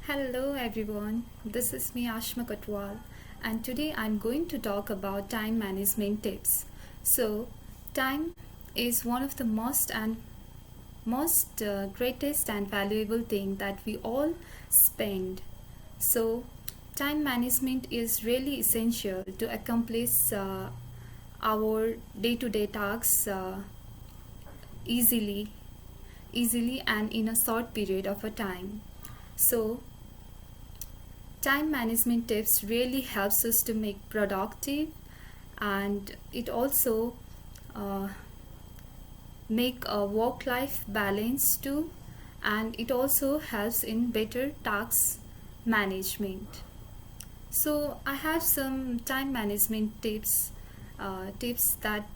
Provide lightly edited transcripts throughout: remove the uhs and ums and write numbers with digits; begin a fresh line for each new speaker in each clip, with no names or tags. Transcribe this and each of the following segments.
Hello everyone, this is me Ashma Katwal, and today I'm going to talk about time management tips. So, time is one of the most greatest and valuable thing that we all spend. So, time management is really essential to accomplish our day-to-day tasks easily and in a short period of a time. So, time management tips really helps us to make productive, and it also uh, make a work-life balance too, and it also helps in better task management. So I have some time management tips that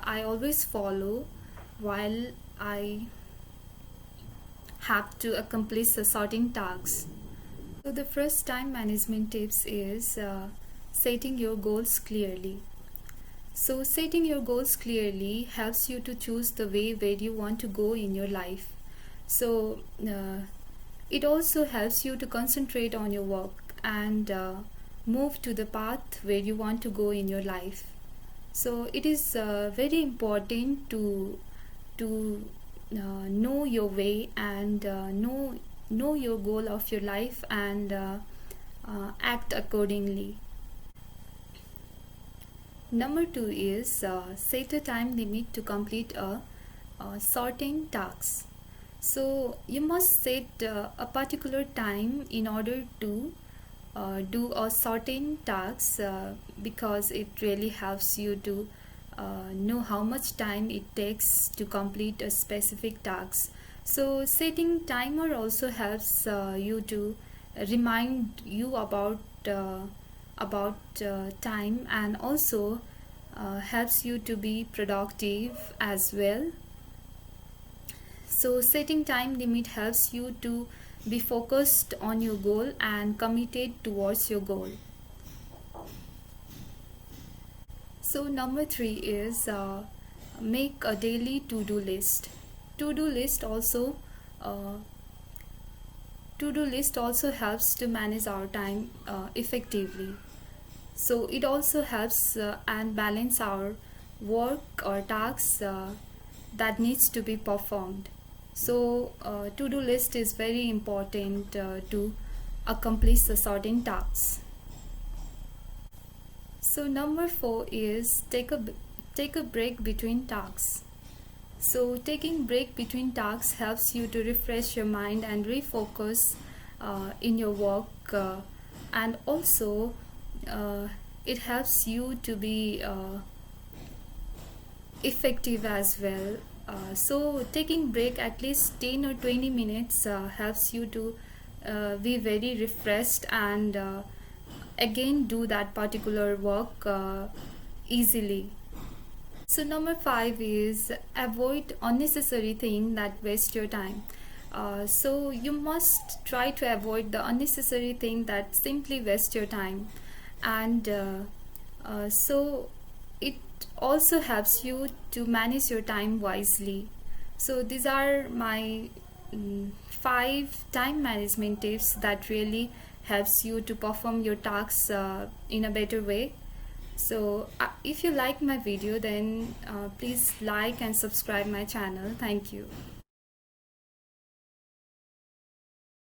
I always follow while I have to accomplish a certain task. So the first time management tips is setting your goals clearly. So setting your goals clearly helps you to choose the way where you want to go in your life. So it also helps you to concentrate on your work and move to the path where you want to go in your life. So it is very important to know your way and know your goal of your life and act accordingly. Number two is set a time limit to complete a certain task. So you must set a particular time in order to do a certain task because it really helps you to know how much time it takes to complete a specific task. So setting timer also helps you to remind you about time, and also helps you to be productive as well. So setting time limit helps you to be focused on your goal and committed towards your goal. So number three is make a daily to-do list. To-do list also uh, to-do list also helps to manage our time effectively. So it also helps and balance our work or tasks that needs to be performed. So to-do list is very important to accomplish a certain tasks. So number four is take a break between tasks. So taking break between tasks helps you to refresh your mind and refocus in your work, and also uh, it helps you to be effective as well. So taking break at least 10 or 20 minutes helps you to be very refreshed and again do that particular work easily. So number five is avoid unnecessary things that waste your time. So you must try to avoid the unnecessary thing that simply waste your time, and so it also helps you to manage your time wisely. So these are my five time management tips that really helps you to perform your tasks in a better way. So if you like my video, then please like and subscribe my channel. Thank you.